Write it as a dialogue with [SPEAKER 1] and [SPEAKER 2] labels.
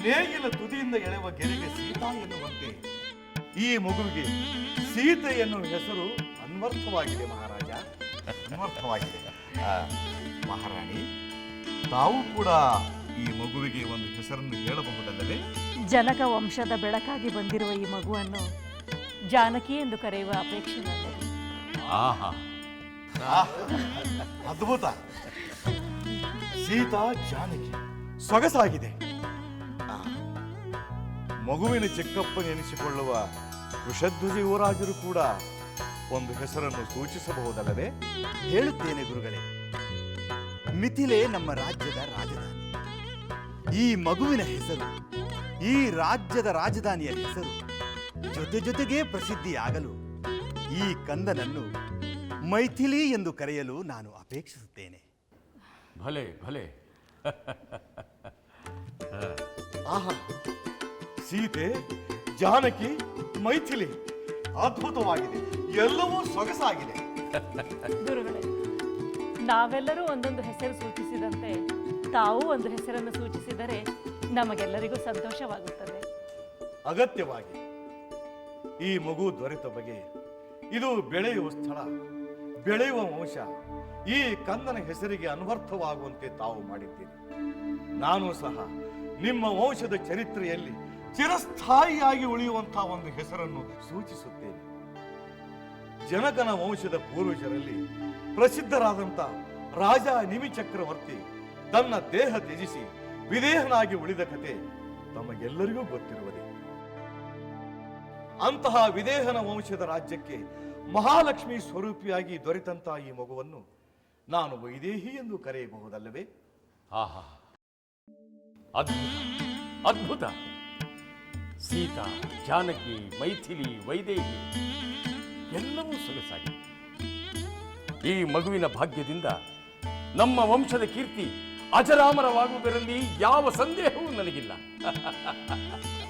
[SPEAKER 1] ನೇಗಿಲ ತುದಿಯಿಂದ ಎಳೆವ ಗೆರೆಗೆ ಸೀತಾ ಎನ್ನುವಂತೆ ಈ ಮಗುವಿಗೆ ಸೀತೆ ಎನ್ನುವ ಹೆಸರು ಅನ್ವರ್ಥವಾಗಿದೆ ಮಹಾರಾಜ, ಅನ್ವರ್ಥವಾಗಿದೆ. ಮಹಾರಾಣಿ, ತಾವು ಕೂಡ ಈ ಮಗುವಿಗೆ ಒಂದು ಹೆಸರನ್ನು ಹೇಳಬಹುದಲ್ಲವೇ?
[SPEAKER 2] ಜನಕ ವಂಶದ ಬೆಳಕಾಗಿ ಬಂದಿರುವ ಈ ಮಗುವನ್ನು ಜಾನಕಿ ಎಂದು ಕರೆಯುವ ಅಪೇಕ್ಷೆ ನನ್ನದು.
[SPEAKER 3] ಆಹಾ,
[SPEAKER 1] ಅದ್ಭುತ. ಸೀತಾ ಜಾನಕಿ ಸೊಗಸಾಗಿದೆ. ಮಗುವಿನ ಚಿಕ್ಕಪ್ಪನೆನಿಸಿಕೊಳ್ಳುವ ವೃಷಧ್ವಜ ಯುವರಾಜರು ಕೂಡ ಒಂದು ಹೆಸರನ್ನು ಸೂಚಿಸಬಹುದಲ್ಲವೇ?
[SPEAKER 4] ಹೇಳುತ್ತೇನೆ ಗುರುಗಳೇ. ಮಿಥಿಲೆ ನಮ್ಮ ರಾಜ್ಯದ ರಾಜಧಾನಿ. ಈ ಮಗುವಿನ ಹೆಸರು, ಈ ರಾಜ್ಯದ ರಾಜಧಾನಿಯ ಹೆಸರು ಜೊತೆಗೆ ಪ್ರಸಿದ್ಧಿಯಾಗಲು ಈ ಕಂದನನ್ನು ಮೈಥಿಲಿ ಎಂದು ಕರೆಯಲು ನಾನು ಅಪೇಕ್ಷಿಸುತ್ತೇನೆ.
[SPEAKER 3] ಭಲೆ ಭಲೆ.
[SPEAKER 1] ಆಹಾ, ಸೀತೆ, ಜಾನಕಿ, ಮೈಥಿಲಿ, ಅದ್ಭುತವಾಗಿದೆ. ಎಲ್ಲವೂ ಸೊಗಸಾಗಿದೆ.
[SPEAKER 2] ಗುರುಗಳೇ, ನಾವೆಲ್ಲರೂ ಒಂದೊಂದು ಹೆಸರು ಸೂಚಿಸಿದಂತೆ ತಾವು ಒಂದು ಹೆಸರನ್ನು ಸೂಚಿಸಿದರೆ ನಮಗೆಲ್ಲರಿಗೂ ಸಂತೋಷವಾಗುತ್ತದೆ.
[SPEAKER 1] ಅಗತ್ಯವಾಗಿ ಈ ಮಗು ದೊರೆತ ಬಗೆ, ಇದು ಬೆಳೆಯುವ ಸ್ಥಳ, ಬೆಳೆಯುವ ವಂಶ, ಈ ಕಂದನ ಹೆಸರಿಗೆ ಅನ್ವರ್ಥವಾಗುವಂತೆ ತಾವು ಮಾಡಿದ್ದೀರಿ. ನಾನು ಸಹ ನಿಮ್ಮ ವಂಶದ ಚರಿತ್ರೆಯಲ್ಲಿ ಚಿರಸ್ಥಾಯಿಯಾಗಿ ಉಳಿಯುವಂತಹ ಒಂದು ಹೆಸರನ್ನು ಸೂಚಿಸುತ್ತೇನೆ. ಜನಕನ ವಂಶದ ಪೂರ್ವಜರಲ್ಲಿ ಪ್ರಸಿದ್ಧರಾದಂಥ ರಾಜ ನಿಮಿ ಚಕ್ರವರ್ತಿ ತನ್ನ ದೇಹ ತ್ಯಜಿಸಿ ವಿದೇಹನಾಗಿ ಉಳಿದ ಕತೆ ತಮಗೆಲ್ಲರಿಗೂ ಗೊತ್ತಿರುವುದೇ. ಅಂತಹ ವಿದೇಹನ ವಂಶದ ರಾಜ್ಯಕ್ಕೆ ಮಹಾಲಕ್ಷ್ಮಿ ಸ್ವರೂಪಿಯಾಗಿ ದೊರೆತಂತಹ ಈ ಮಗುವನ್ನು ನಾನು ವೈದೇಹಿ ಎಂದು ಕರೆಯಬಹುದಲ್ಲವೇ?
[SPEAKER 3] ಆಹಾ, ಅದ್ಭುತ ಅದ್ಭುತ. ಸೀತಾ, ಜಾನಕಿ, ಮೈಥಿಲಿ, ವೈದೇಹಿ ಎಲ್ಲವೂ ಸೊಗಸಾಗಿದೆ. ಈ ಮಗುವಿನ ಭಾಗ್ಯದಿಂದ ನಮ್ಮ ವಂಶದ ಕೀರ್ತಿ ಅಜರಾಮರವಾಗುವುದರಲ್ಲಿ ಯಾವ ಸಂದೇಹವೂ ನನಗಿಲ್ಲ.